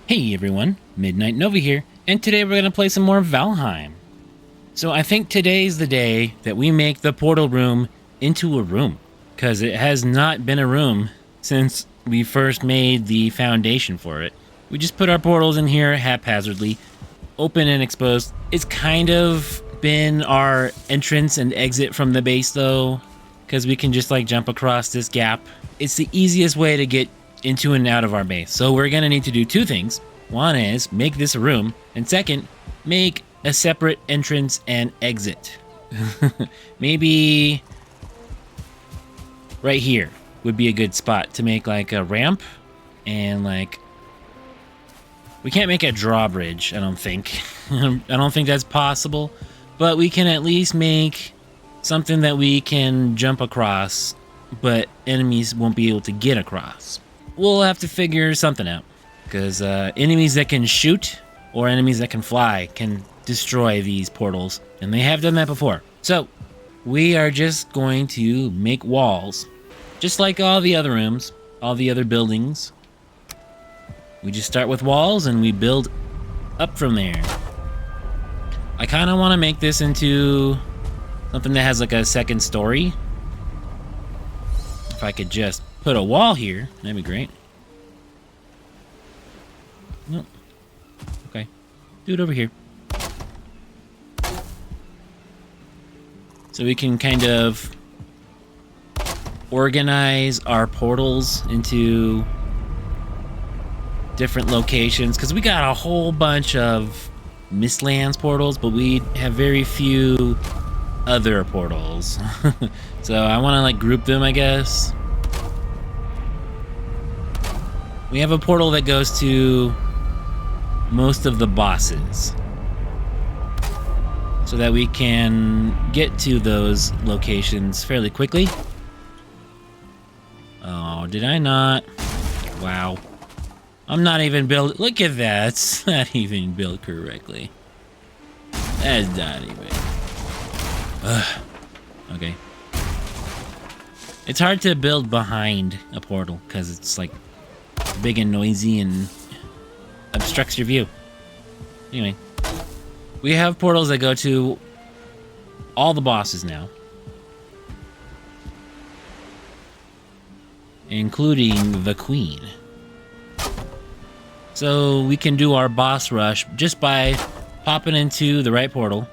Hey everyone, MidKnightNova here, and today we're going to play some more Valheim. So I think today's the day that we make the portal room into a room, because it has not been a room since we first made the foundation for it. We just put our portals in here haphazardly, open and exposed. It's kind of been our entrance and exit from the base though, because we can just like jump across this gap. It's the easiest way to get into and out of our base. So we're gonna need to do two things. One is make this a room, and second, make a separate entrance and exit. Maybe right here would be a good spot to make like a ramp, and like we can't make a drawbridge, I don't think. I don't think that's possible, but we can at least make something that we can jump across, but enemies won't be able to get across. We'll have to figure something out, because enemies that can shoot or enemies that can fly can destroy these portals, and they have done that before. So we are just going to make walls, just like all the other rooms, all the other buildings. We just start with walls and we build up from there. I kind of want to make this into something that has like a second story. If I could just put a wall here, that'd be great. No. Okay. Do it over here. So we can kind of organize our portals into different locations, because we got a whole bunch of Mistlands portals, but we have very few other portals. So I want to like group them, I guess. We have a portal that goes to most of the bosses, so that we can get to those locations fairly quickly. Oh, did I not? Wow. I'm not even built. Look at that. It's not even built correctly. That's not even. Ugh. Okay. It's hard to build behind a portal because it's like big and noisy and obstructs your view. Anyway, we have portals that go to all the bosses now, including the Queen. So we can do our boss rush just by popping into the right portal.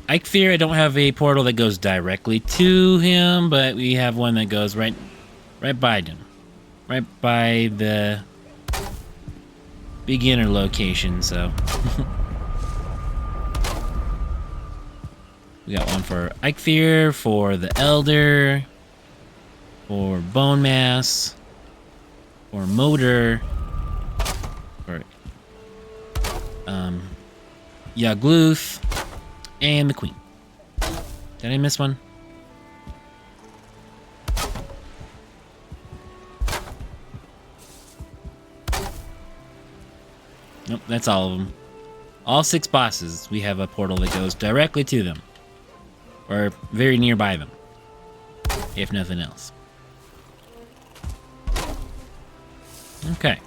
Eikthyr, I don't have a portal that goes directly to him, but we have one that goes right by him. Right by the beginner location, so. We got one for Eikthyr, for the Elder, for Bone Mass, for Motor, for Yagluth, and the Queen. Did I miss one? Nope, that's all of them. All 6 bosses, we have a portal that goes directly to them, or very nearby them, if nothing else. Okay.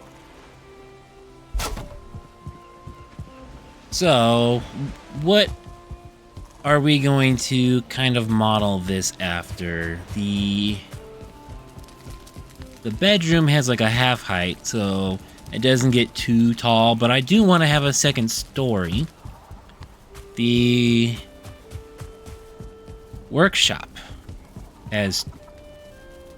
So, what are we going to kind of model this after? The bedroom has like a half height, so it doesn't get too tall, but I do want to have a second story. The workshop has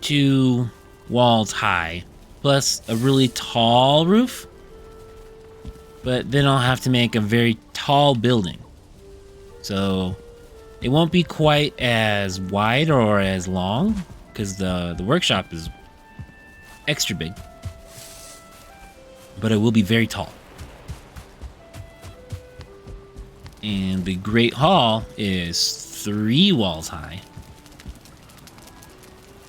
2 walls high, plus a really tall roof, but then I'll have to make a very tall building. So it won't be quite as wide or as long, because the workshop is extra big, but it will be very tall. And the Great Hall is 3 walls high,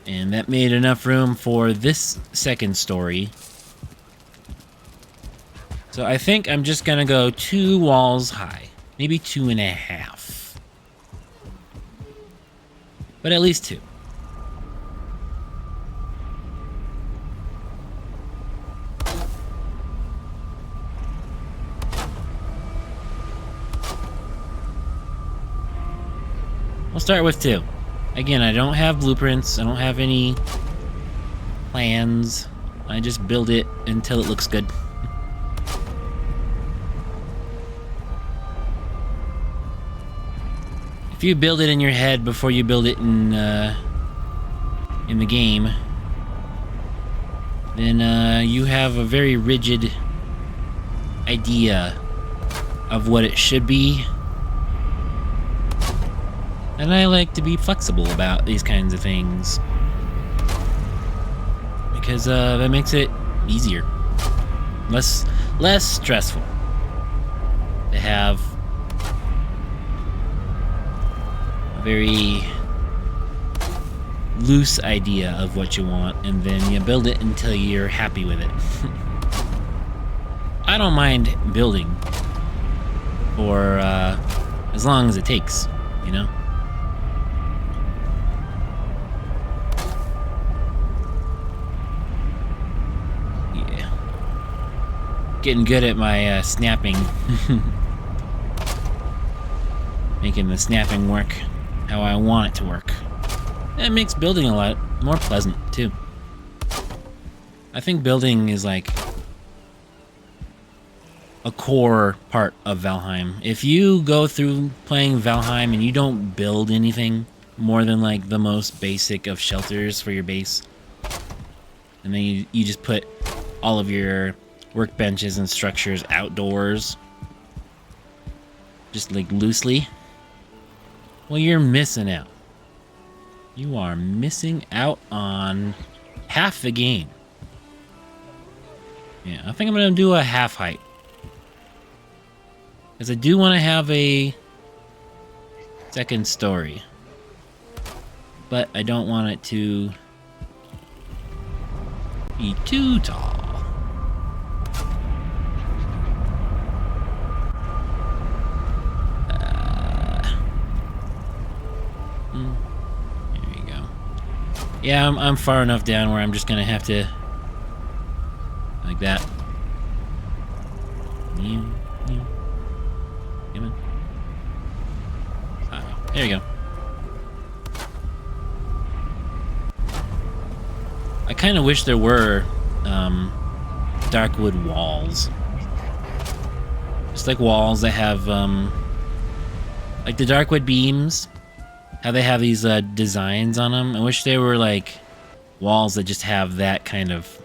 and that made enough room for this second story. So I think I'm just gonna go 2 walls high, maybe 2.5, but at least 2. start with 2. Again, I don't have blueprints. I don't have any plans. I just build it until it looks good. If you build it in your head before you build it in the game, then you have a very rigid idea of what it should be. And I like to be flexible about these kinds of things, because that makes it easier, less stressful to have a very loose idea of what you want, and then you build it until you're happy with it. I don't mind building for as long as it takes, you know? Yeah. Getting good at my snapping. Making the snapping work how I want it to work. It makes building a lot more pleasant, too. I think building is like a core part of Valheim. If you go through playing Valheim and you don't build anything more than like the most basic of shelters for your base, and then you just put all of your workbenches and structures outdoors, just like loosely, well, you're missing out. You are missing out on half the game. Yeah, I think I'm gonna do a half height, because I do want to have a second story, but I don't want it to be too tall. There you go. Yeah, I'm far enough down where I'm just gonna have to, like that. Come on. There you go. I kind of wish there were dark wood walls. Just like walls that have like the dark wood beams, how they have these designs on them. I wish they were like walls that just have that kind of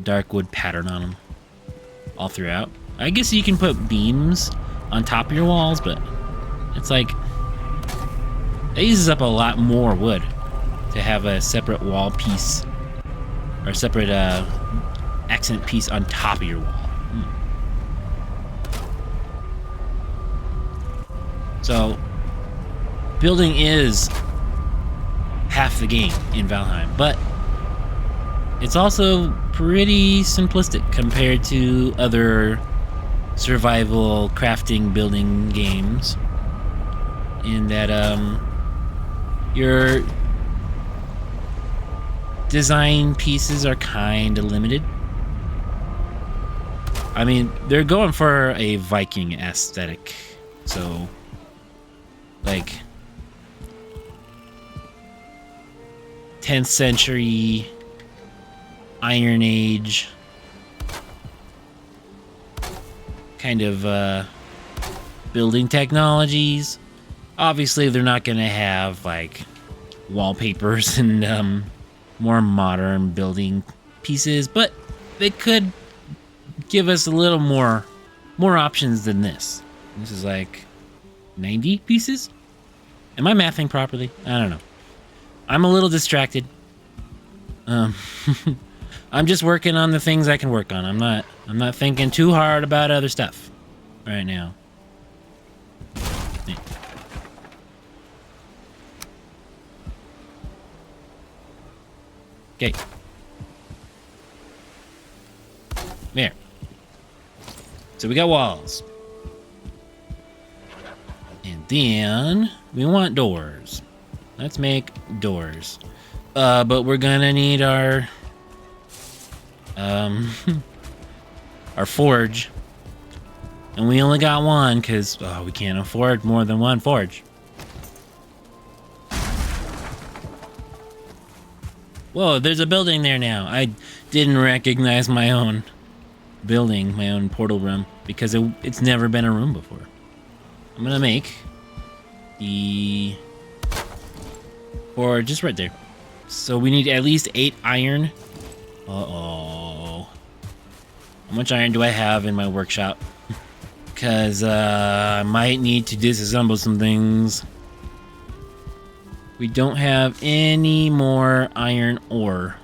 dark wood pattern on them all throughout. I guess you can put beams on top of your walls, but it's like it uses up a lot more wood to have a separate wall piece or a separate accent piece on top of your wall. So building is half the game in Valheim, but it's also pretty simplistic compared to other survival crafting building games, in that your design pieces are kind of limited. I mean, they're going for a Viking aesthetic, so like 10th century Iron Age kind of building technologies. Obviously, they're not going to have like wallpapers and more modern building pieces, but they could give us a little more options than this. This is like 90 pieces? Am I mathing properly? I don't know. I'm a little distracted. I'm just working on the things I can work on. I'm not thinking too hard about other stuff right now. Yeah. Okay. There. So we got walls. And then we want doors. Let's make doors. But we're gonna need our our forge. And we only got one because we can't afford more than one forge. Whoa, there's a building there now. I didn't recognize my own building, my own portal room, because it's never been a room before. I'm gonna make the... Or just right there. So we need at least 8 iron. Uh-oh. How much iron do I have in my workshop? Because I might need to disassemble some things. We don't have any more iron ore.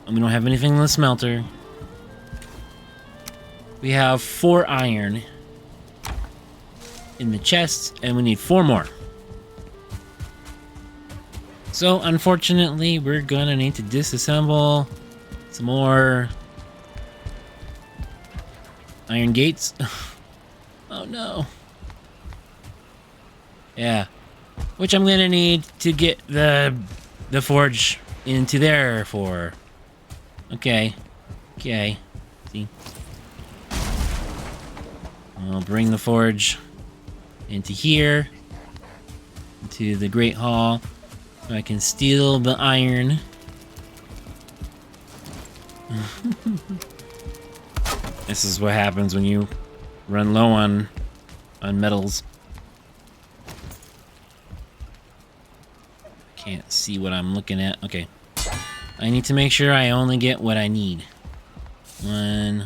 And we don't have anything in the smelter. We have 4 iron in the chest, and we need 4 more. So, unfortunately, we're gonna need to disassemble some more iron gates. Oh no. Yeah. Which I'm gonna need to get the forge into there for. Okay. Okay. See? I'll bring the forge into here. Into the Great Hall. So I can steal the iron. This is what happens when you run low on metals. Can't see what I'm looking at. Okay. I need to make sure I only get what I need. 1,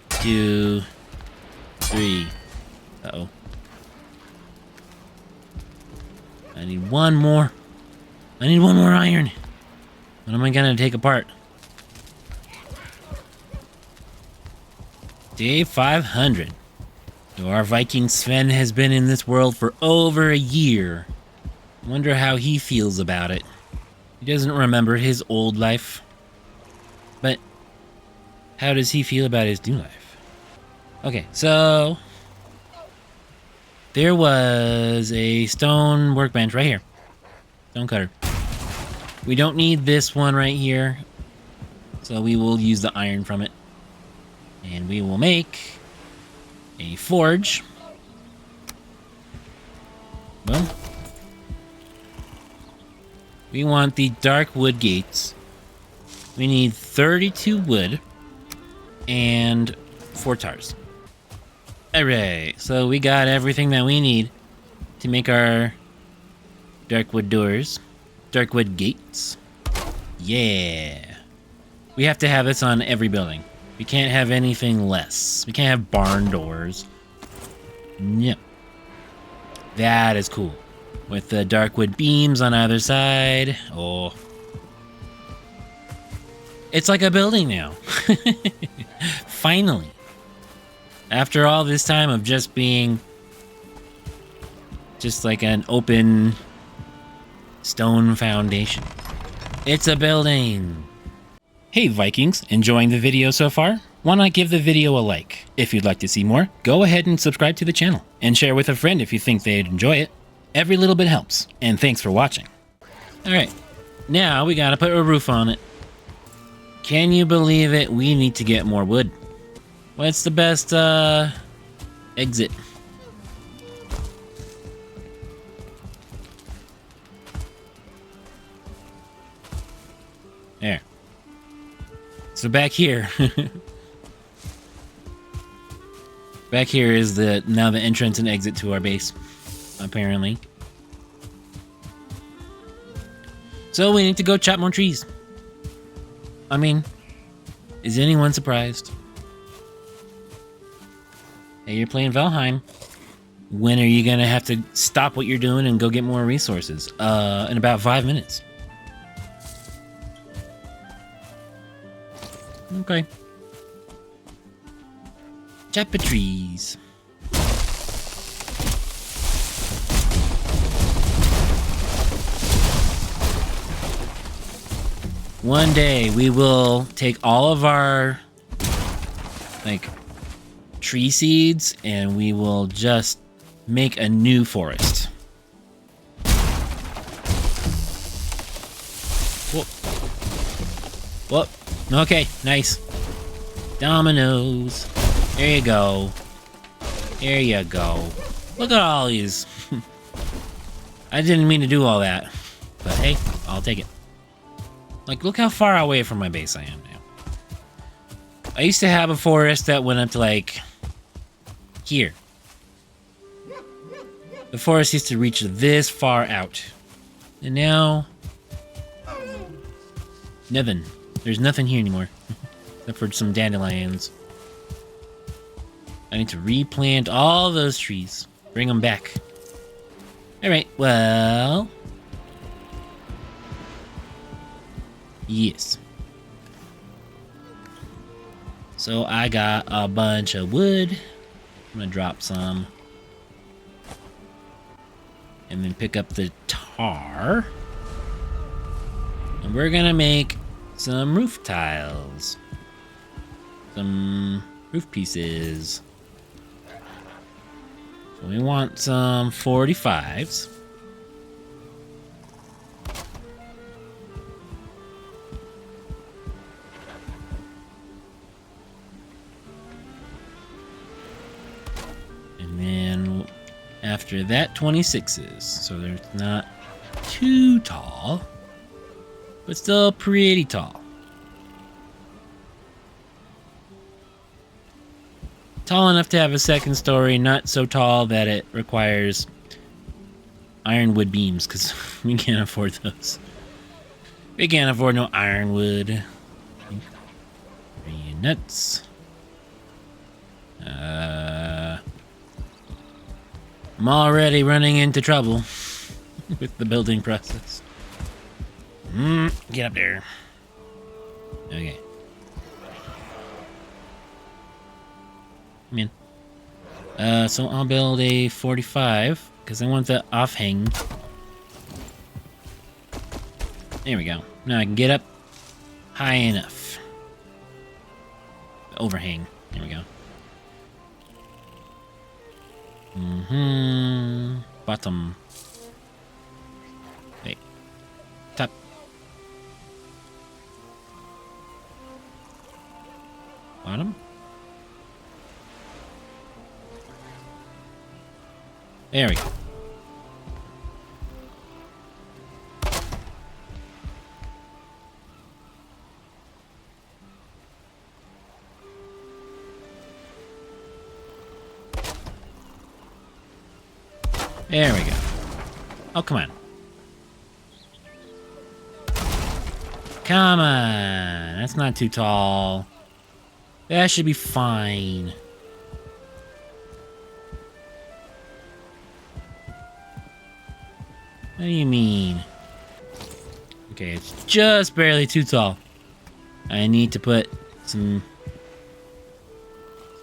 2, 3. Uh-oh. I need 1 more. I need 1 more iron. What am I gonna take apart? Day 500. So our Viking Sven has been in this world for over a year. Wonder how he feels about it. He doesn't remember his old life. But how does he feel about his new life? Okay, so there was a stone workbench right here. Stone cutter. We don't need this one right here. So we will use the iron from it. And we will make a forge. Boom. We want the dark wood gates. We need 32 wood and 4 tars. Alright, so we got everything that we need to make our dark wood doors, dark wood gates. Yeah. We have to have this on every building. We can't have anything less. We can't have barn doors. No. That is cool. With the dark wood beams on either side. Oh. It's like a building now. Finally. After all this time of just being just like an open stone foundation. It's a building. Hey Vikings, enjoying the video so far? Why not give the video a like? If you'd like to see more, go ahead and subscribe to the channel. And share with a friend if you think they'd enjoy it. Every little bit helps. And thanks for watching. Alright, now we gotta put a roof on it. Can you believe it? We need to get more wood. What's the best exit? There. So back here. Back here is now the entrance and exit to our base, apparently. So we need to go chop more trees. I mean, is anyone surprised? Hey, you're playing Valheim. When are you gonna have to stop what you're doing and go get more resources? In about 5 minutes. Okay. Chop the trees. One day we will take all of our tree seeds and we will just make a new forest. Whoop. Whoop. Okay, nice. Dominoes. There you go. There you go. Look at all these. I didn't mean to do all that. But hey, I'll take it. Like, look how far away from my base I am now. I used to have a forest that went up to, like, here. The forest used to reach this far out. And now... nothing. There's nothing here anymore. Except for some dandelions. I need to replant all those trees. Bring them back. Alright, well... yes. So I got a bunch of wood. I'm gonna drop some. And then pick up the tar. And we're gonna make some roof tiles. Some roof pieces. So we want some 45s. And then after that, 26s. So they're not too tall, but still pretty tall. Tall enough to have a second story, not so tall that it requires ironwood beams, because we can't afford those. We can't afford no ironwood. Are you nuts? I'm already running into trouble with the building process. Get up there. Okay. Come in. So I'll build a 45, because I want the offhang. There we go. Now I can get up high enough. The overhang. There we go. Bottom. Wait. Top. Bottom. There we go. There we go. Oh, come on. Come on. That's not too tall. That should be fine. What do you mean? Okay, it's just barely too tall. I need to put some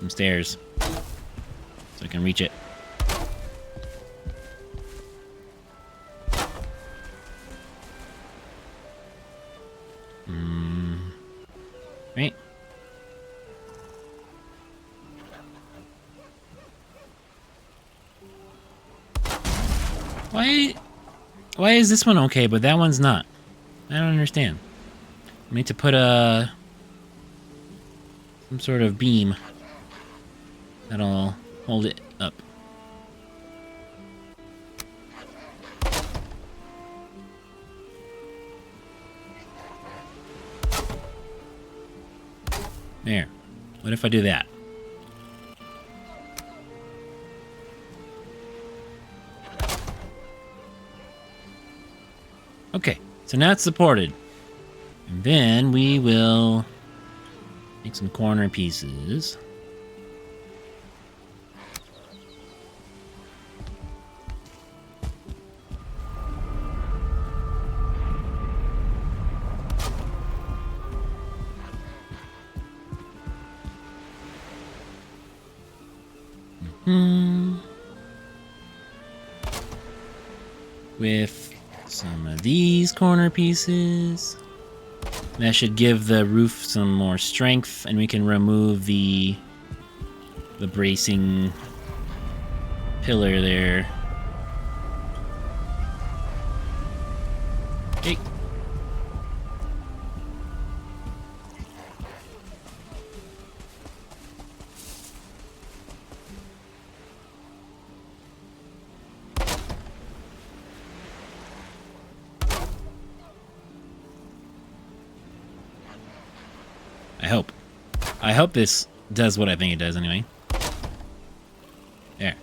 stairs so I can reach it. Right. Why is this one okay, but that one's not? I don't understand. I need to put some sort of beam that'll hold it up. There. What if I do that? Okay, so now it's supported. And then we will make some corner pieces. With some of these corner pieces. That should give the roof some more strength, and we can remove the bracing pillar there. Okay. I hope. I hope this does what I think it does anyway. There.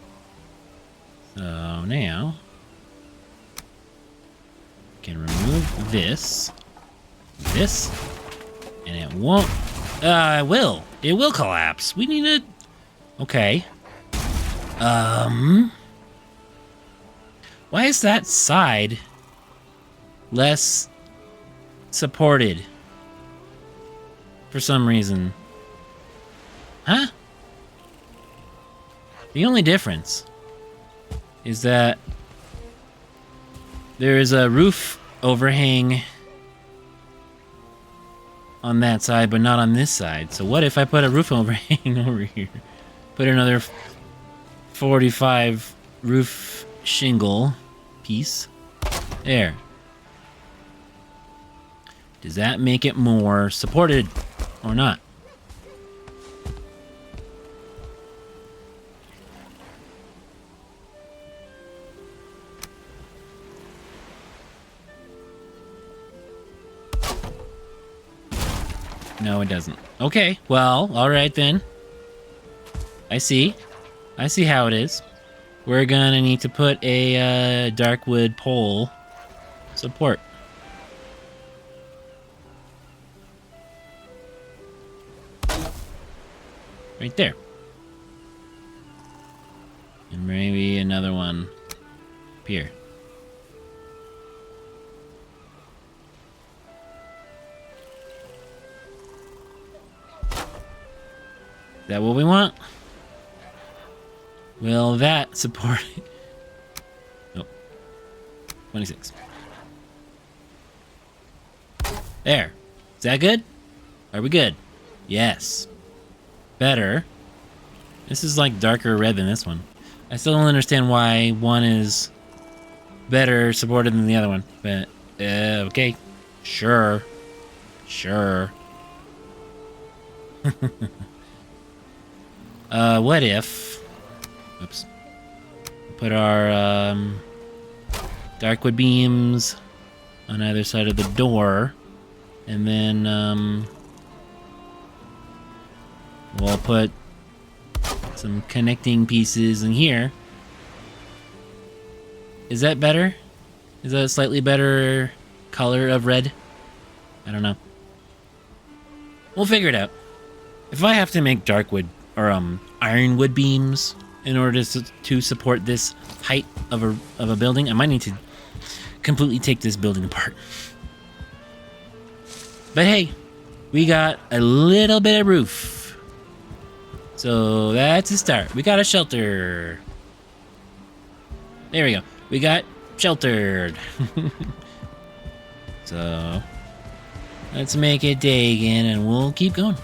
So now can remove this, and it won't. It will. It will collapse. We need to. Okay. Why is that side less supported? For some reason. Huh? The only difference is that there is a roof overhang on that side, but not on this side. So what if I put a roof overhang over here? Put another 45 roof shingle piece. There. Does that make it more supported or not? No, it doesn't. Okay, well, alright then. I see how it is. We're gonna need to put a dark wood pole support. Right there. And maybe another one up here. Is that what we want? Will that support it? Nope. 26. There. Is that good? Are we good? Yes. Better. This is like darker red than this one. I still don't understand why one is better supported than the other one. But, okay. Sure. Sure. What if... Oops. Put our, dark wood beams on either side of the door. And then, we'll put some connecting pieces in here. Is that better? Is that a slightly better color of red? I don't know. We'll figure it out. If I have to make dark wood or ironwood beams in order to support this height of a building, I might need to completely take this building apart. But hey, we got a little bit of roof. So that's a start. We got a shelter. There we go. We got sheltered. So let's make it day again and we'll keep going.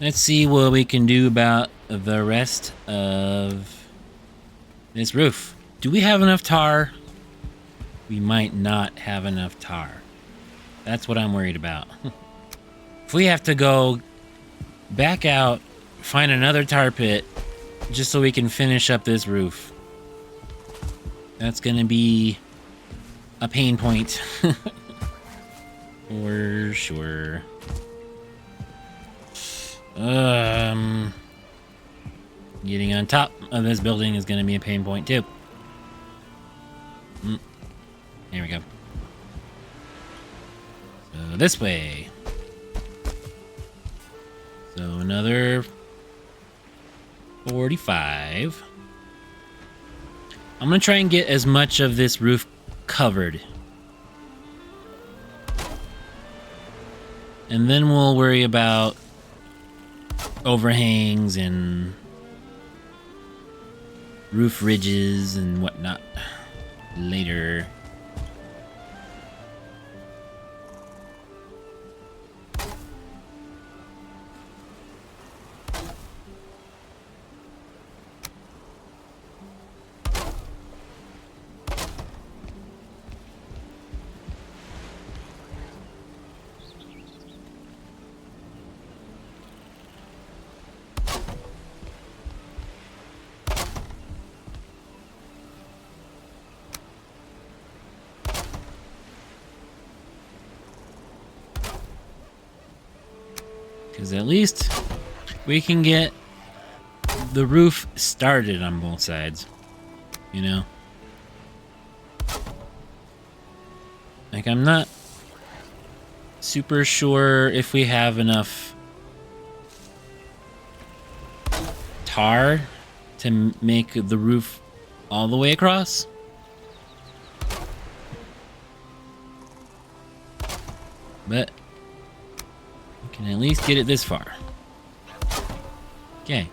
Let's see what we can do about the rest of this roof. Do we have enough tar? We might not have enough tar. That's what I'm worried about. If we have to go back out, find another tar pit, just so we can finish up this roof, that's gonna be a pain point. For sure. Getting on top of this building is gonna be a pain point too. Here we go. So this way. So another 45. I'm gonna try and get as much of this roof covered. And then we'll worry about overhangs and roof ridges and whatnot later. Because at least we can get the roof started on both sides. You know? Like, I'm not super sure if we have enough tar to make the roof all the way across. But we can at least get it this far. Okay.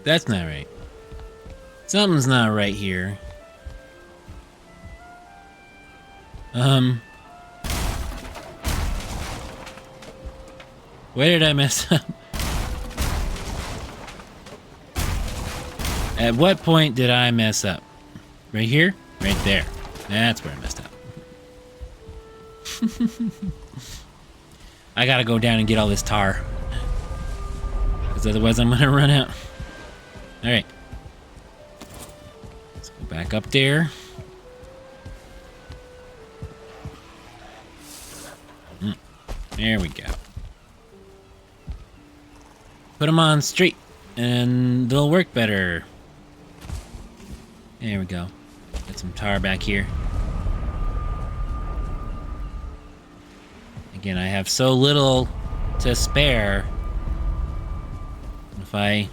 That's not right. Something's not right here. Where did I mess up? At what point did I mess up? Right here? Right there. That's where I messed up. I gotta go down and get all this tar. Because otherwise I'm gonna run out. Alright. Let's go back up there. There we go. Put them on straight and they'll work better. There we go. Get some tar back here. Again, I have so little to spare. If I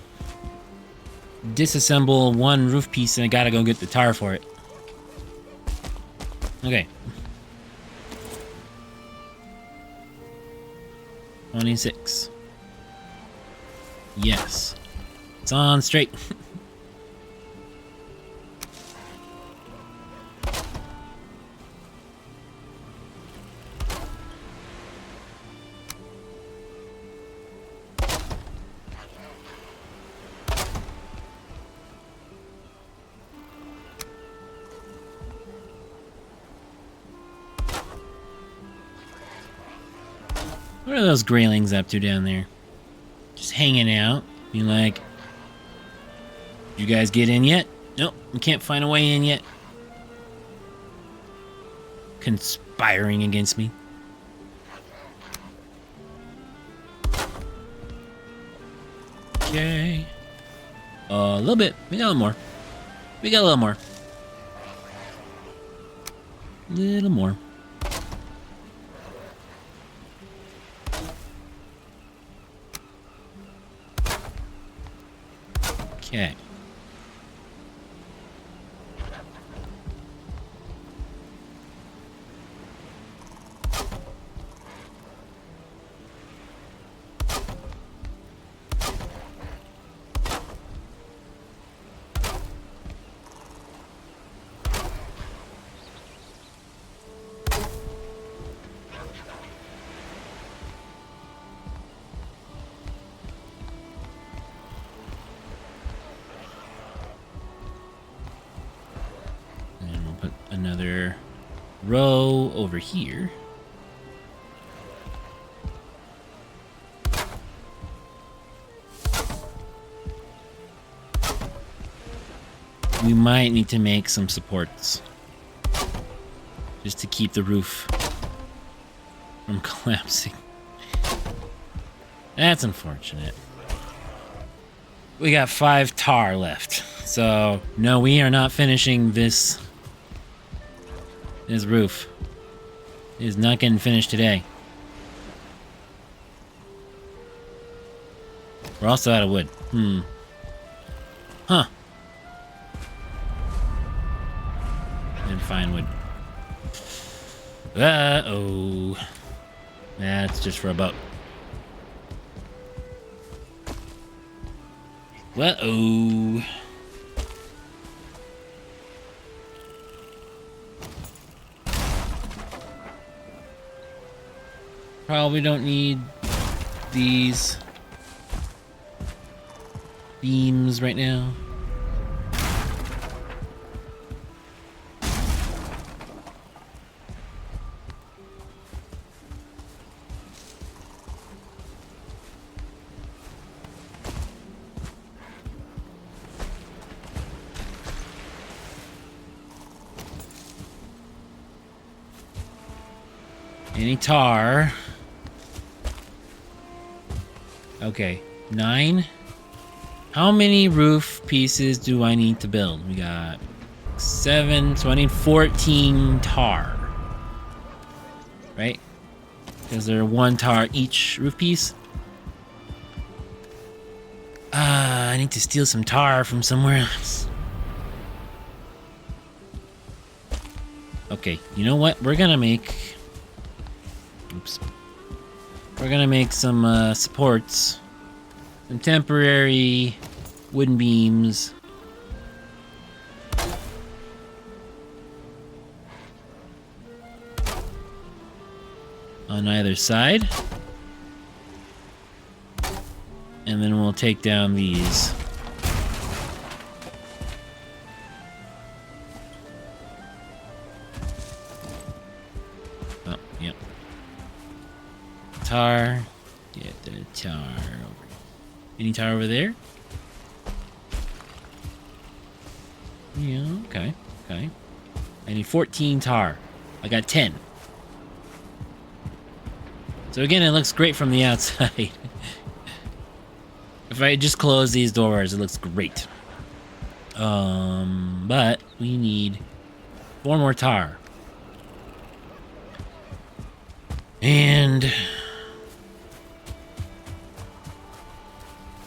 disassemble one roof piece and I gotta go get the tar for it. Okay. 26. Yes. It's on straight. What are those graylings up to down there? Just hanging out. You like, you guys get in yet? Nope, we can't find a way in yet. Conspiring against me. Okay. A little bit. We got a little more. We got a little more. Little more. Okay. Another row over here. We might need to make some supports just to keep the roof from collapsing. That's unfortunate. We got 5 tar left. So, no, we are not finishing this roof. It is not getting finished today. We're also out of wood. Huh. And fine wood. Uh-oh. That's just for a boat. Uh-oh. Probably don't need these. beams right now. Any tar? Okay, 9. How many roof pieces do I need to build? We got 7, so I need 14 tar. Right? Because they're 1 tar each roof piece. I need to steal some tar from somewhere else. Okay, you know what? We're gonna make... Oops. We're gonna make some supports. Some temporary wooden beams. On either side. And then we'll take down these. Oh, yep. Tar. Get the tar over. Any tar over there? Yeah, okay. Okay. I need 14 tar. I got 10. So again, it looks great from the outside. If I just close these doors, it looks great. But we need 4 more tar. And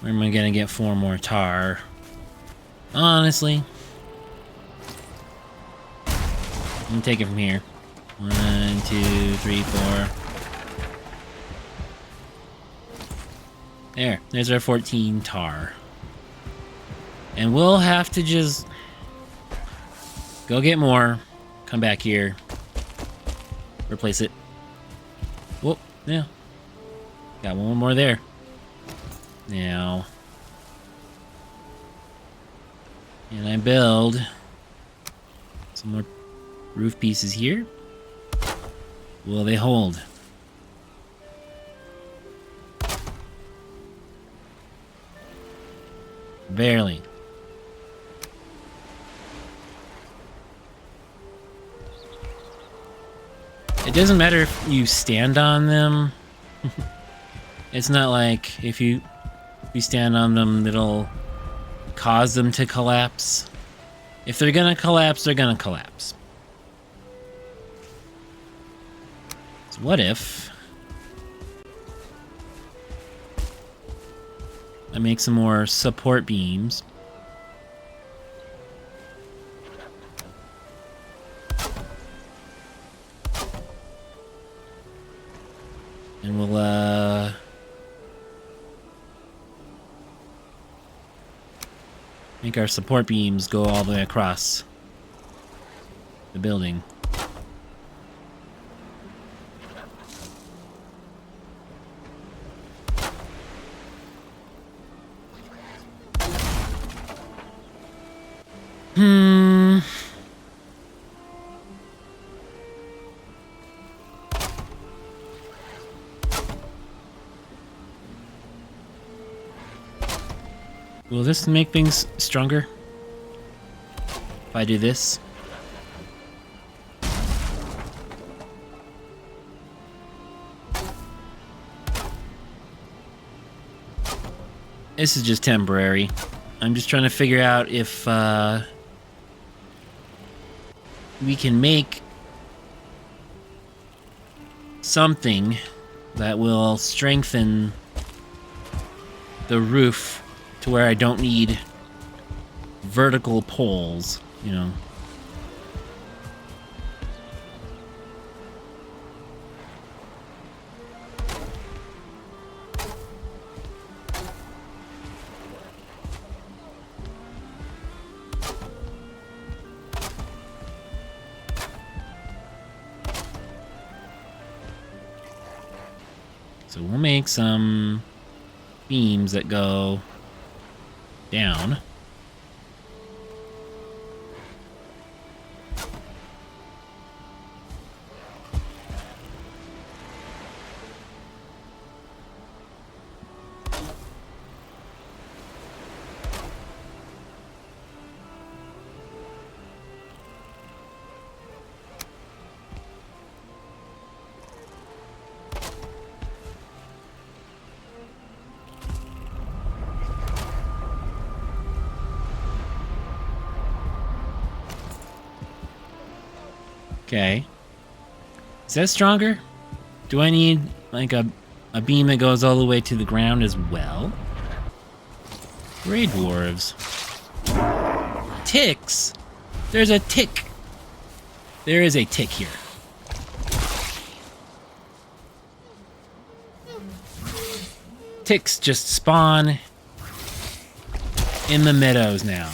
where am I gonna get 4 more tar? Honestly, let me take it from here. 1, 2, 3, 4. There's our 14 tar. And we'll have to just go get more, come back here, replace it. Whoop, yeah. Got one more there. Now, and I build some more roof pieces here. Will they hold? Barely. It doesn't matter if you stand on them. It's not like if you stand on them, it'll cause them to collapse. If they're gonna collapse, they're gonna collapse. So what if I make some more support beams? And we'll, make our support beams go all the way across the building. Will this make things stronger? If I do this? This is just temporary. I'm just trying to figure out if we can make something that will strengthen the roof to where I don't need vertical poles, you know. So we'll make some beams that go down. Okay. Is that stronger? Do I need, like, a beam that goes all the way to the ground as well? Grey dwarves. Ticks? There's a tick. There is a tick here. Ticks just spawn in the meadows now.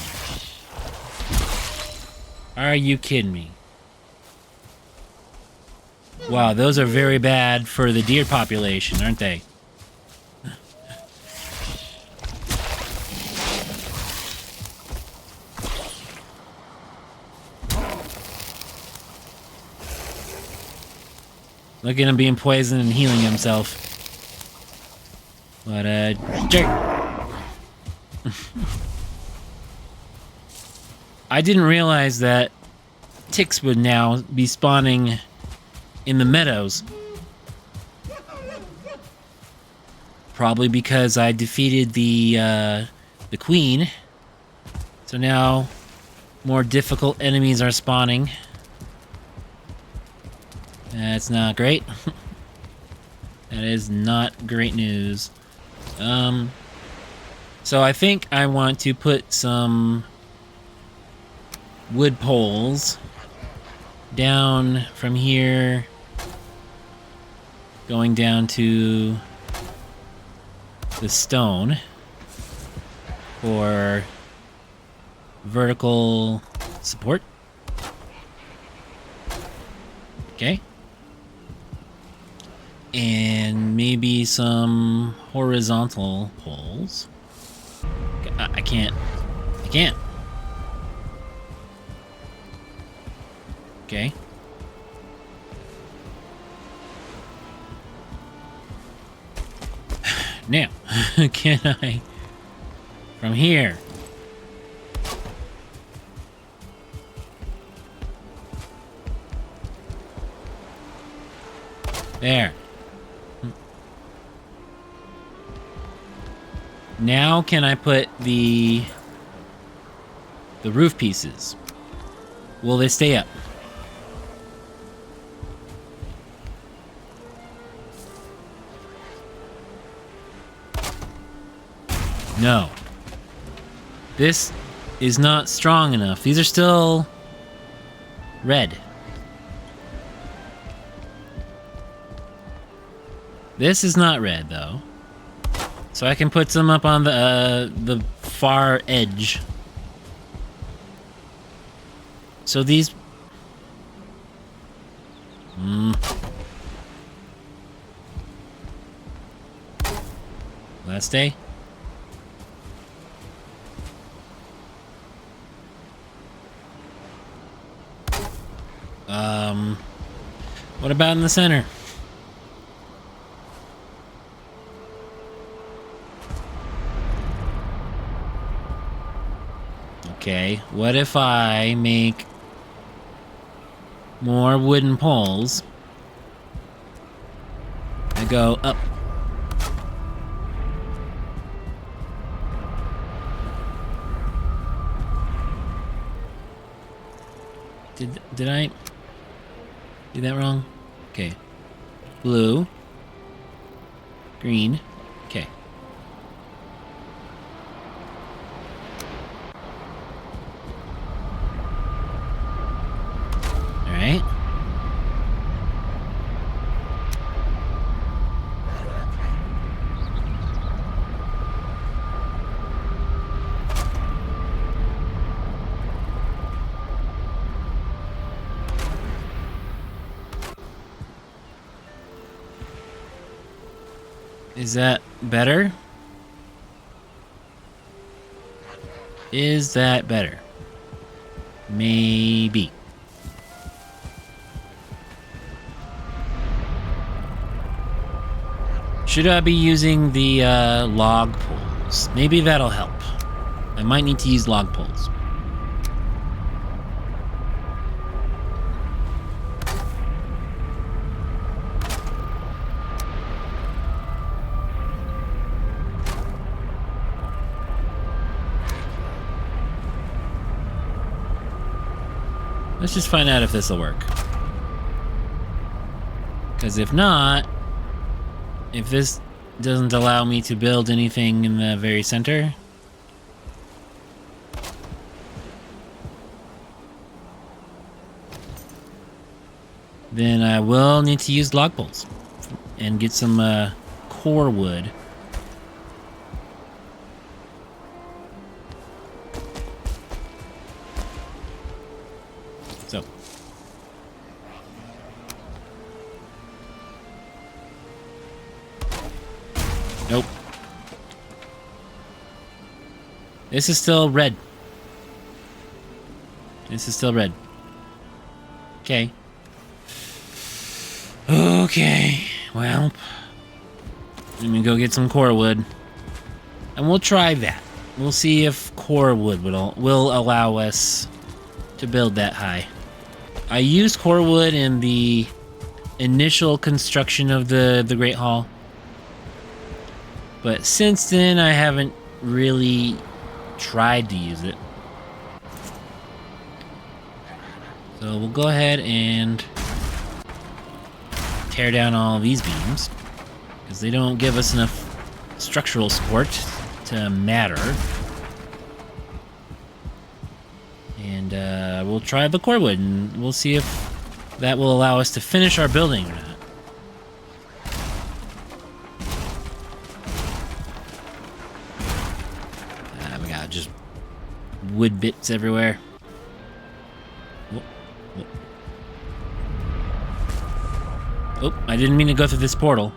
Are you kidding me? Wow, those are very bad for the deer population, aren't they? Look at him being poisoned and healing himself. What a jerk. I didn't realize that ticks would now be spawning in the meadows. Probably because I defeated the queen. So now more difficult enemies are spawning. That's not great. That is not great news. So I think I want to put some wood poles down from here, going down to the stone for vertical support. Okay. And maybe some horizontal poles. I can't. Okay. Now, can I, from here, there. Now can I put the roof pieces? Will they stay up? No. This is not strong enough. These are still red. This is not red, though. So I can put some up on the far edge. So these... Will that stay? What about in the center? Okay, what if I make more wooden poles that go up? Did I do that wrong? Okay. Blue. Green. Okay. All right. Is that better? Is that better? Maybe. Should I be using the log poles? Maybe that'll help. I might need to use log poles. Let's just find out if this will work. Because if not, if this doesn't allow me to build anything in the very center, then I will need to use log poles and get some core wood. So. Nope. This is still red. This is still red. Okay. Okay. Well, let me go get some core wood. And we'll try that. We'll see if core wood will allow us to build that high. I used core wood in the initial construction of the Great Hall. But since then, I haven't really tried to use it. So we'll go ahead and tear down all these beams, because they don't give us enough structural support to matter. And we'll try the core wood, and we'll see if that will allow us to finish our building or not. We got just wood bits everywhere. Whoop, whoop. Oh, I didn't mean to go through this portal.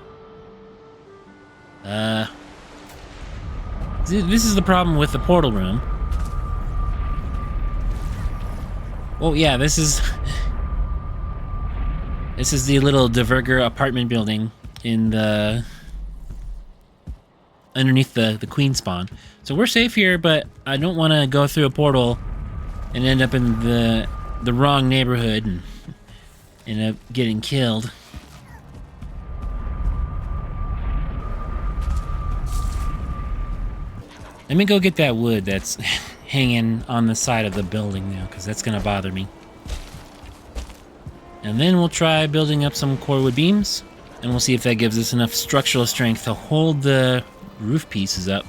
This is the problem with the portal room. Oh yeah, this is the little Diverger apartment building in the underneath the queen spawn. So we're safe here, but I don't want to go through a portal and end up in the wrong neighborhood and end up getting killed. Let me go get that wood that's hanging on the side of the building now, because that's going to bother me. And then we'll try building up some core wood beams, and we'll see if that gives us enough structural strength to hold the roof pieces up.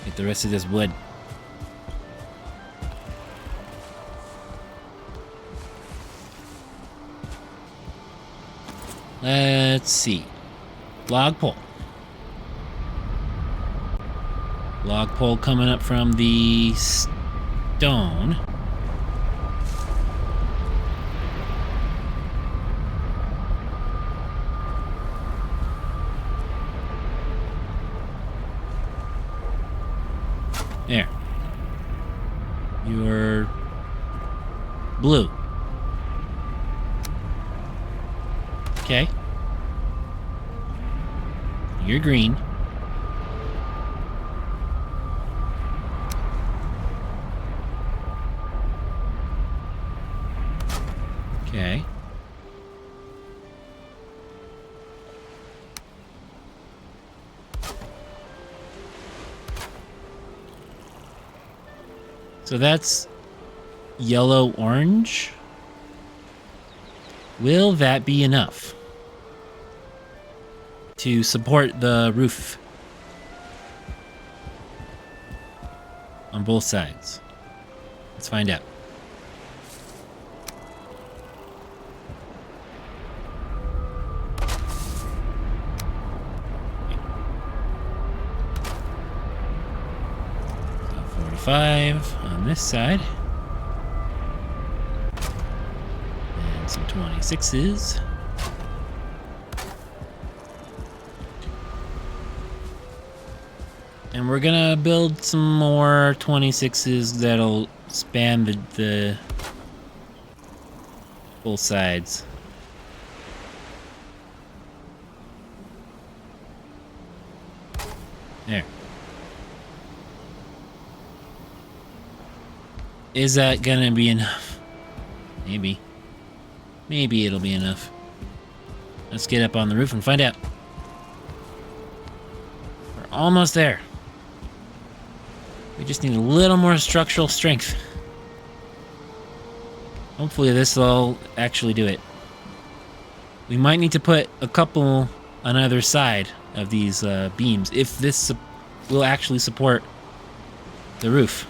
Get the rest of this wood. Let's see. Log pole. Log pole coming up from the stone. There. You're blue. Okay. You're green. Okay. So that's yellow-orange. Will that be enough to support the roof on both sides? Let's find out. So 45 on this side. And some 26s. And we're gonna build some more 26s that'll span the both sides. There. Is that gonna be enough? Maybe. Maybe it'll be enough. Let's get up on the roof and find out. We're almost there. We just need a little more structural strength. Hopefully this will actually do it. We might need to put a couple on either side of these beams if this will actually support the roof.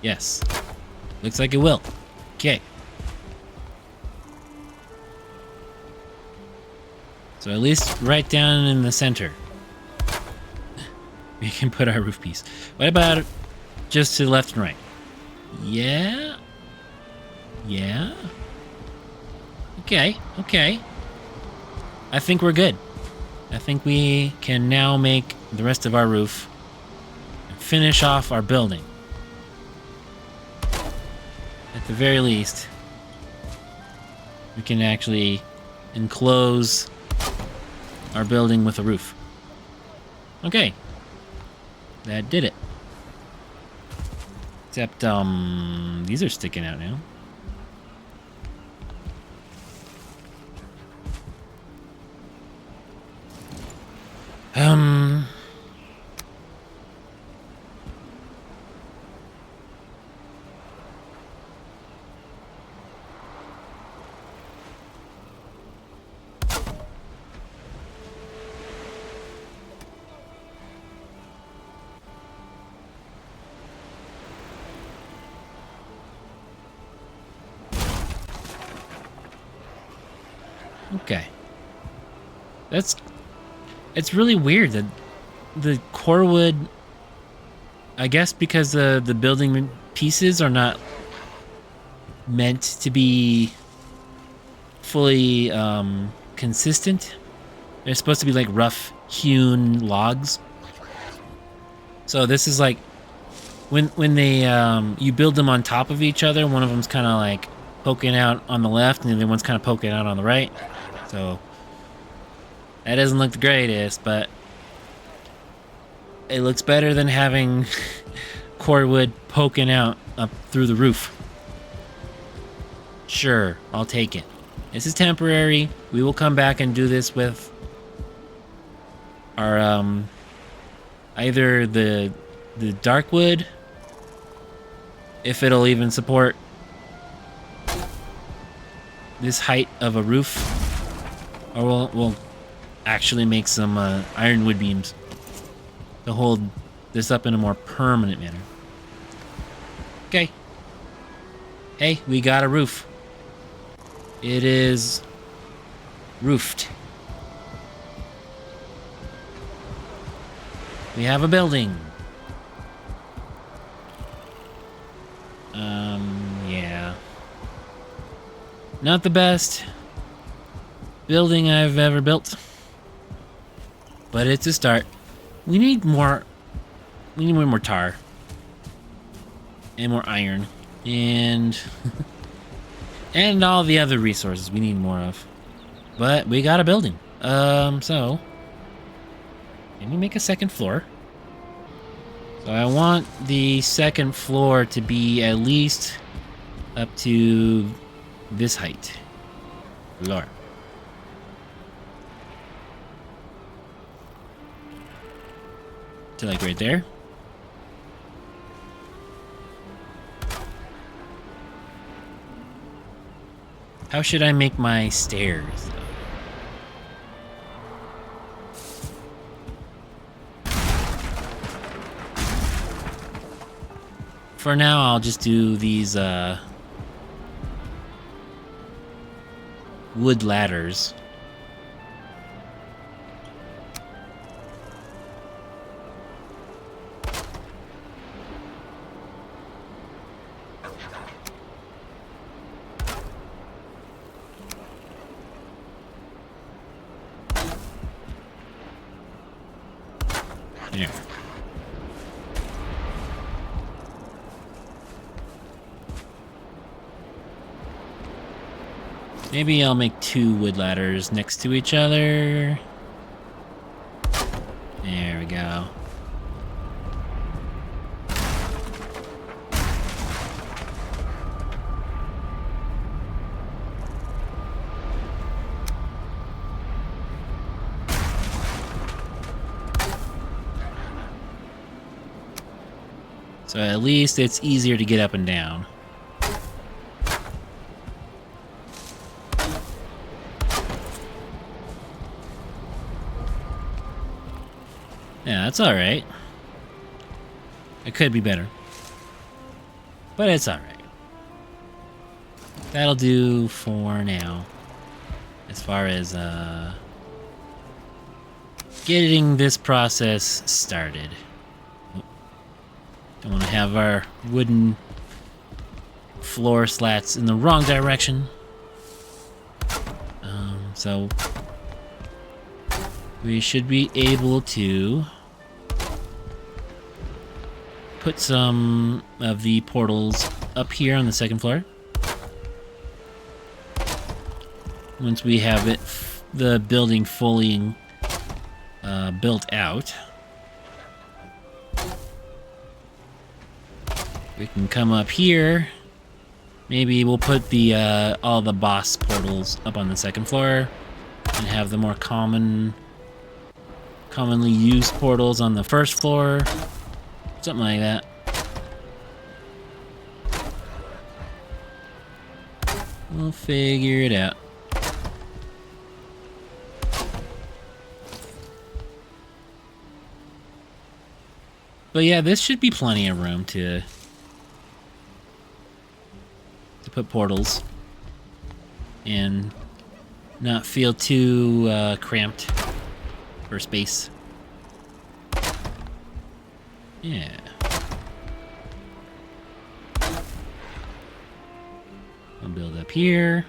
Yes. Looks like it will. Okay. So at least right down in the center, we can put our roof piece. What about just to the left and right? Yeah. Yeah. Okay. Okay. I think we're good. I think we can now make the rest of our roof and finish off our building. At the very least, we can actually enclose our building with a roof. Okay. That did it. Except, these are sticking out now. Okay. It's really weird that the core wood, I guess because the building pieces are not meant to be fully consistent. They're supposed to be like rough hewn logs. So this is like when they you build them on top of each other, one of them's kind of like poking out on the left and the other one's kind of poking out on the right. So that doesn't look the greatest, but it looks better than having core wood poking out up through the roof. Sure, I'll take it. This is temporary. We will come back and do this with our either the dark wood, if it'll even support this height of a roof, or we'll actually make some ironwood beams to hold this up in a more permanent manner. Okay. Hey, we got a roof. It is roofed. We have a building. Yeah. Not the best building I've ever built, but it's a start. We need more tar and more iron and and all the other resources we need more of. But we got a building. So can we make a second floor? So I want the second floor to be at least up to this height. Floor. To like right there. How should I make my stairs, though? For now, I'll just do these wood ladders. Here. Maybe I'll make 2 wood ladders next to each other. There we go. So at least it's easier to get up and down. Yeah, that's alright. It could be better. But it's alright. That'll do for now. As far as, getting this process started. Don't want to have our wooden floor slats in the wrong direction. So we should be able to put some of the portals up here on the second floor. Once we have it, the building fully built out, we can come up here. Maybe we'll put the all the boss portals up on the second floor, and have the more commonly used portals on the first floor. Something like that. We'll figure it out. But yeah, this should be plenty of room to put portals and not feel too cramped for space. Yeah. We'll build up here.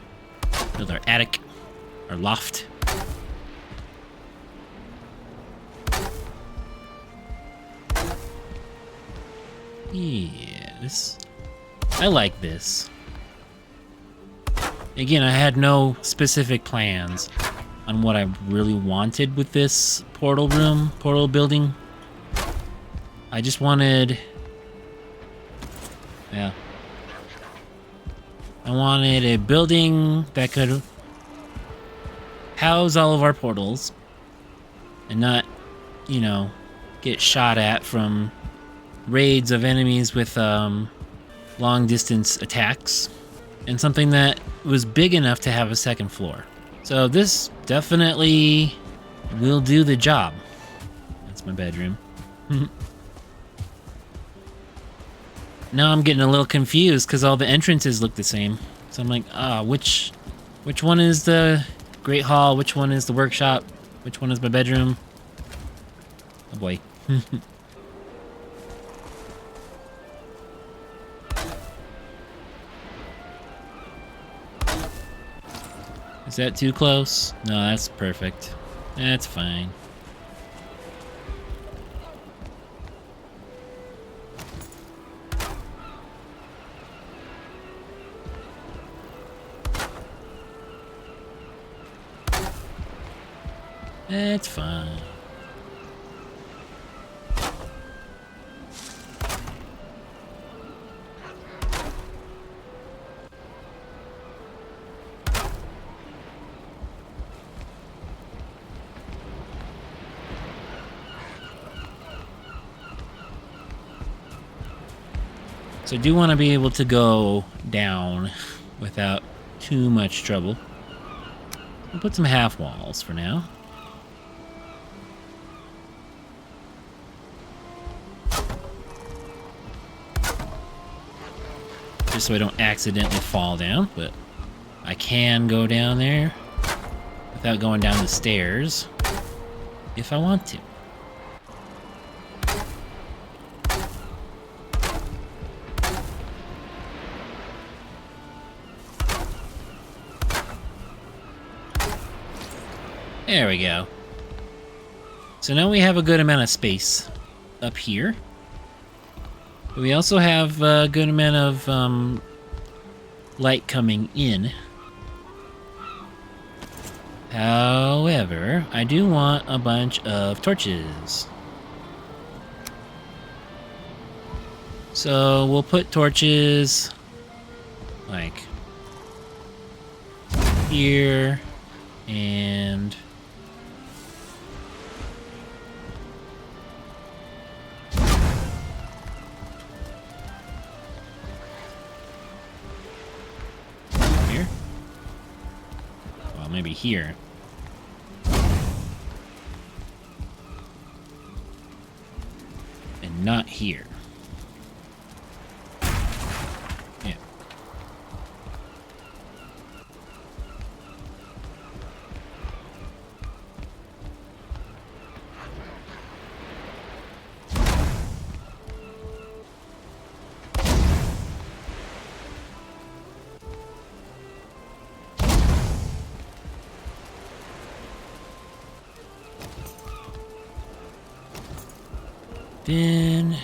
Build our attic, our loft. Yeah, I like this. Again, I had no specific plans on what I really wanted with this portal building. I just wanted... yeah. I wanted a building that could house all of our portals and not, you know, get shot at from raids of enemies with long-distance attacks, and something that was big enough to have a second floor. So this definitely will do the job. That's my bedroom. Now I'm getting a little confused because all the entrances look the same. So I'm like, which one is the Great Hall? Which one is the workshop? Which one is my bedroom? Oh boy. Is that too close? No, that's perfect. That's fine. That's fine. So I do want to be able to go down without too much trouble. I'll put some half walls for now. Just so I don't accidentally fall down, but I can go down there without going down the stairs if I want to. There we go. So now we have a good amount of space up here. But we also have a good amount of light coming in. However, I do want a bunch of torches. So we'll put torches like here and here. Well, maybe here. And not here. Yeah. Then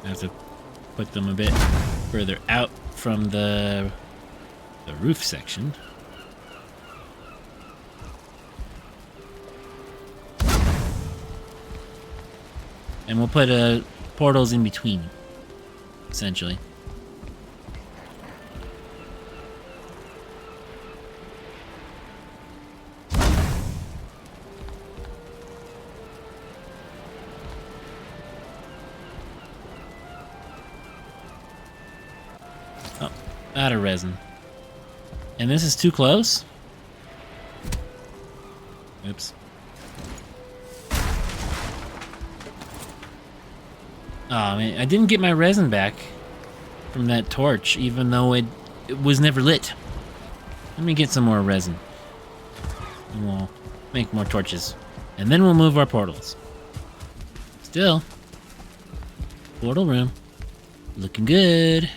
I have to put them a bit further out from the roof section. And we'll put portals in between, essentially. Oh, out of resin. And this is too close? Oops. Oh man, I didn't get my resin back from that torch, even though it was never lit. Let me get some more resin. And we'll make more torches. And then we'll move our portals. Still, portal room. Looking good.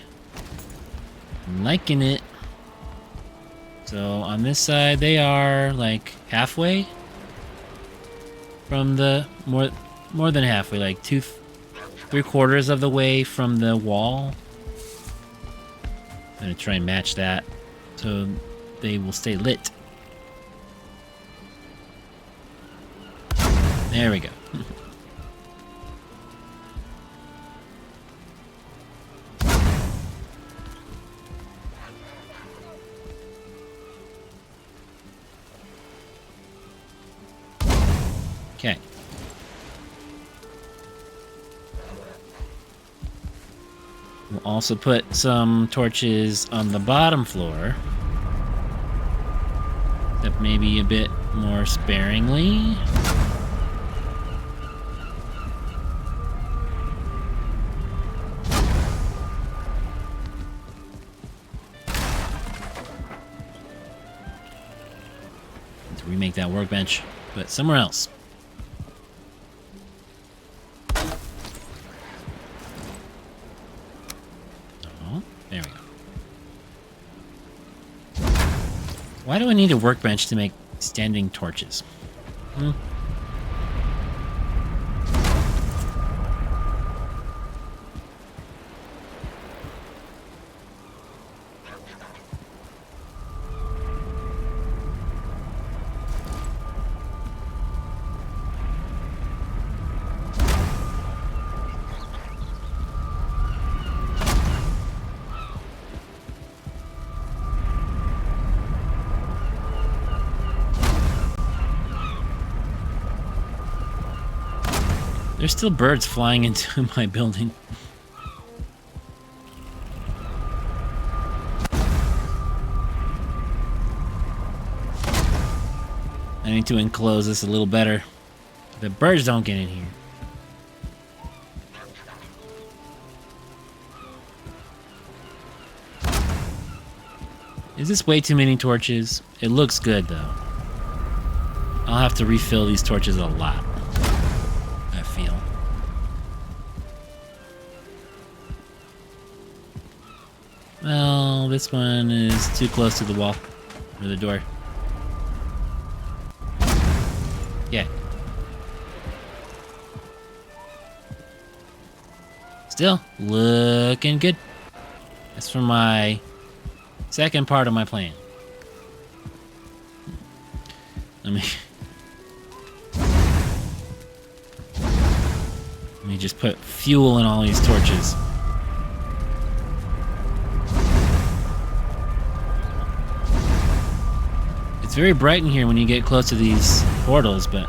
I'm liking it. So on this side, they are like halfway from the more than halfway, like 3/4 of the way from the wall. I'm gonna try and match that so they will stay lit. There we go. Okay. We'll also put some torches on the bottom floor. Except maybe a bit more sparingly. To remake that workbench, but somewhere else. There we go. Why do I need a workbench to make standing torches? There's still birds flying into my building. I need to enclose this a little better. The birds don't get in here. Is this way too many torches? It looks good though. I'll have to refill these torches a lot, I feel. this one is too close to the wall. Or the door. Yeah. Still looking good. That's for my second part of my plan. Let me just put fuel in all these torches. It's very bright in here when you get close to these portals, but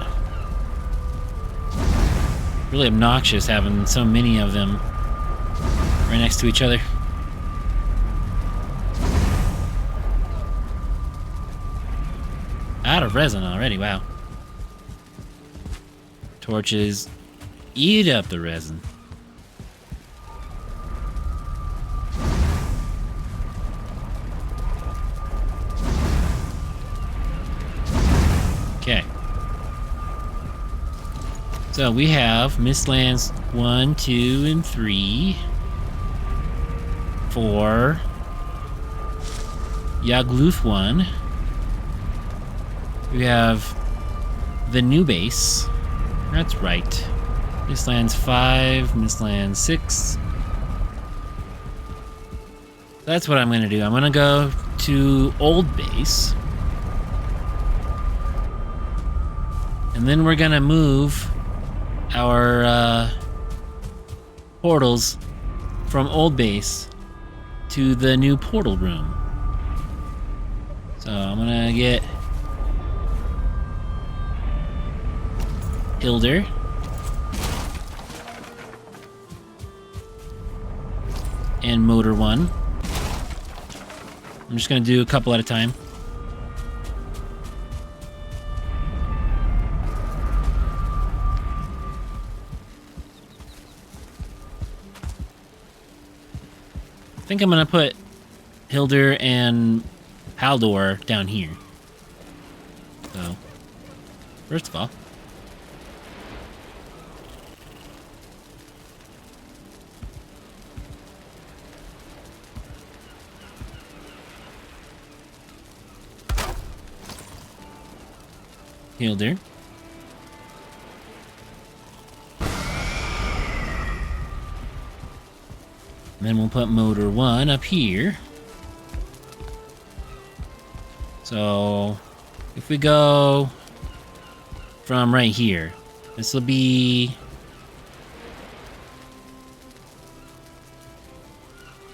really obnoxious having so many of them right next to each other. Out of resin already, wow. Torches eat up the resin. Okay. So we have Mistlands 1, 2, and 3. 4. Yagluth 1. We have the new base. That's right. Mistlands 5, Mistlands 6. That's what I'm going to do. I'm going to go to old base. And then we're going to move our portals from old base to the new portal room. So I'm going to get Hilder. And motor 1. I'm just going to do a couple at a time. I think I'm going to put Hilder and Haldor down here. So, first of all, Hilder. And then we'll put motor 1 up here. So if we go from right here, this will be,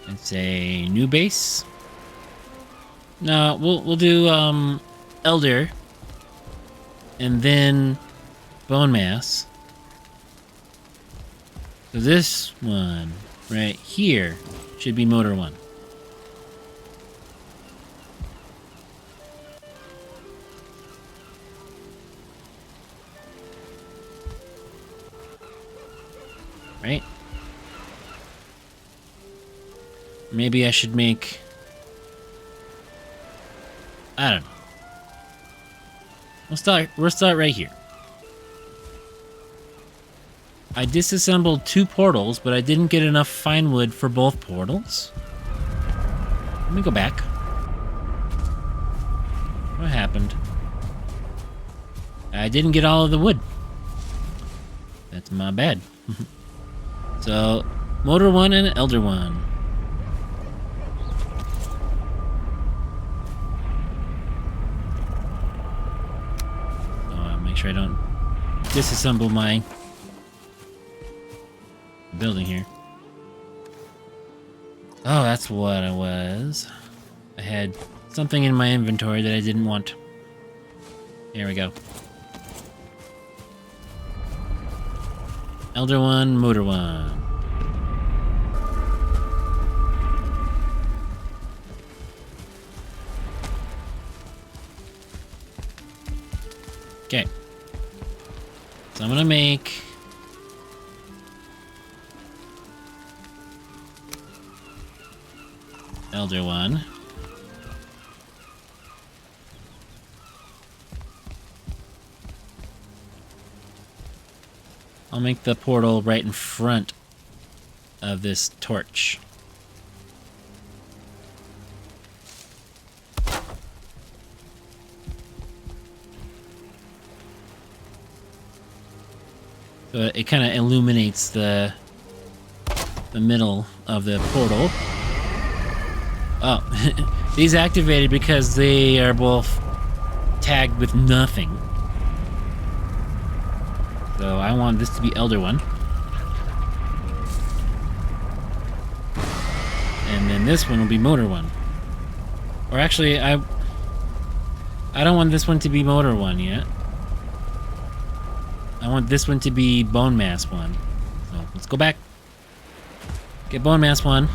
let's say, new base. No, we'll do Elder. And then bone mass. So this one right here should be motor 1. Right? Maybe I should make, I don't know. We'll start right here. I disassembled 2 portals, but I didn't get enough fine wood for both portals. Let me go back. What happened? I didn't get all of the wood. That's my bad. So, motor 1 and elder 1. Make sure I don't disassemble my building here. Oh, that's what it was. I had something in my inventory that I didn't want. Here we go. Elder 1, motor 1. Okay. So I'm gonna make Elder 1. I'll make the portal right in front of this torch. So it kind of illuminates the middle of the portal. Oh, these activated because they are both tagged with nothing. So I want this to be Elder One. And then this one will be Motor One. Or actually, I don't want this one to be Motor One yet. I want this one to be Bone Mass One. So let's go back. Get Bone Mass One.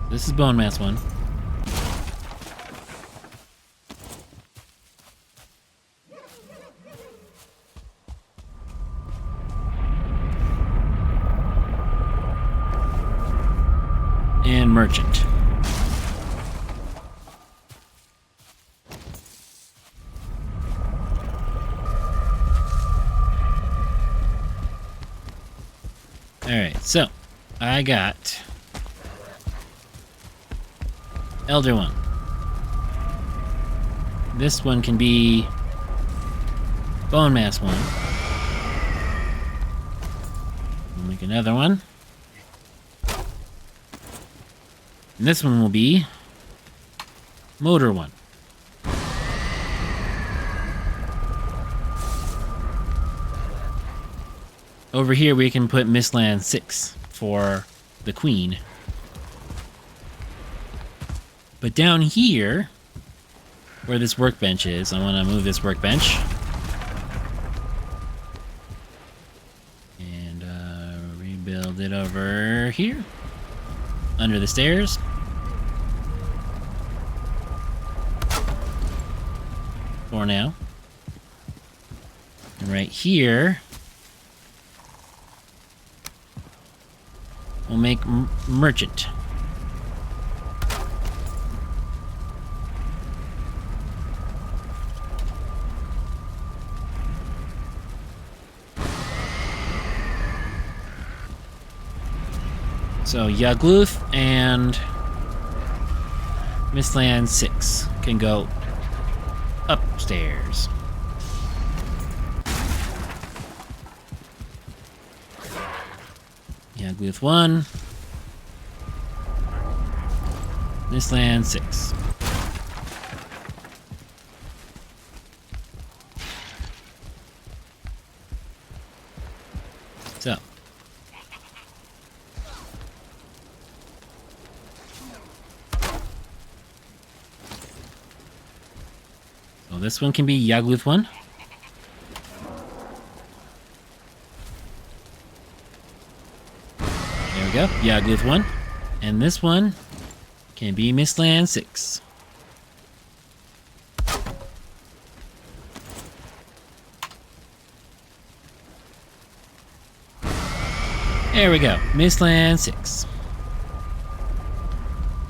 This is Bone Mass One. And Merchant. Alright, so I got Elder One. This one can be Bone Mass One. We'll make another one. And this one will be Motor One. Over here we can put Mistland 6 for the Queen. But down here, where this workbench is, I want to move this workbench. And rebuild it over here, under the stairs. For now. And right here, we'll make Merchant. So Yagluth and Mistland 6 can go upstairs. Yagluth 1. Mistland 6. So. So this one can be Yagluth 1. There we go, Yagluth 1. And this one can be Mistland 6. There we go, Mistland 6.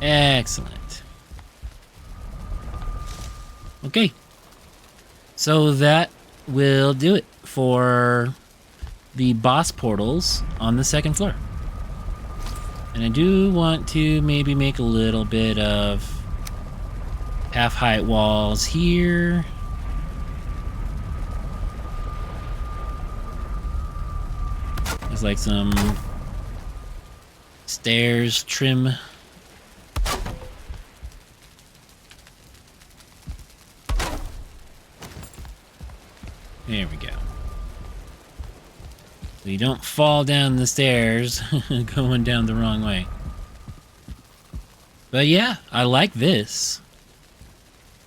Excellent. Okay. So that will do it for the boss portals on the second floor. And I do want to maybe make a little bit of half-height walls here. There's like some stairs trim. There we go. So you don't fall down the stairs going down the wrong way. But yeah, I like this.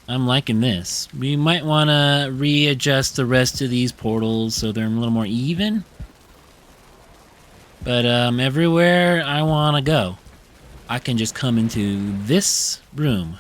I'm liking this. We might want to readjust the rest of these portals so they're a little more even. But everywhere I want to go, I can just come into this room.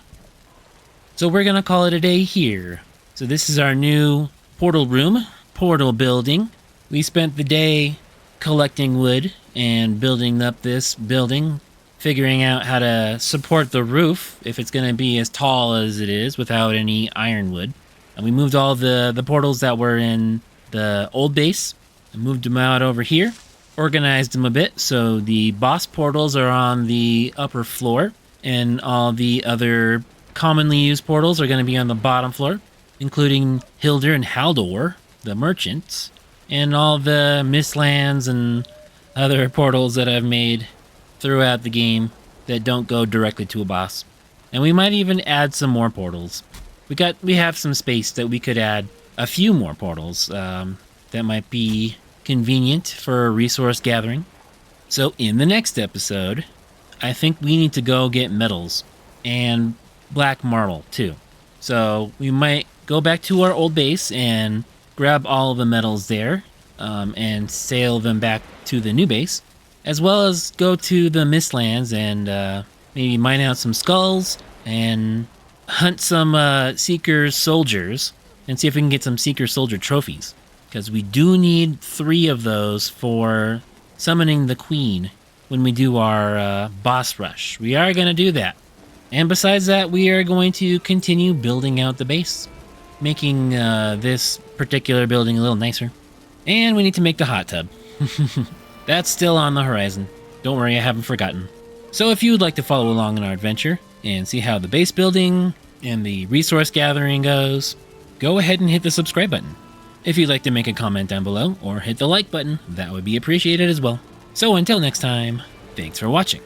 So we're going to call it a day here. So this is our new portal room, portal building. We spent the day collecting wood and building up this building, figuring out how to support the roof if it's going to be as tall as it is without any ironwood. And we moved all the portals that were in the old base and moved them out over here, organized them a bit so the boss portals are on the upper floor and all the other commonly used portals are going to be on the bottom floor, including Hildur and Haldor, the merchants, and all the Mistlands and other portals that I've made throughout the game that don't go directly to a boss. And we might even add some more portals. We have some space that we could add a few more portals that might be convenient for resource gathering. So in the next episode, I think we need to go get metals and black marble too. So we might go back to our old base and grab all of the metals there and sail them back to the new base, as well as go to the Mistlands and maybe mine out some skulls and hunt some Seeker soldiers and see if we can get some Seeker soldier trophies. Because we do need 3 of those for summoning the queen when we do our boss rush. We are going to do that. And besides that, we are going to continue building out the base, making this particular building a little nicer. And we need to make the hot tub. That's still on the horizon. Don't worry, I haven't forgotten. So if you would like to follow along in our adventure and see how the base building and the resource gathering goes, go ahead and hit the subscribe button. If you'd like to make a comment down below or hit the like button, that would be appreciated as well. So until next time, thanks for watching.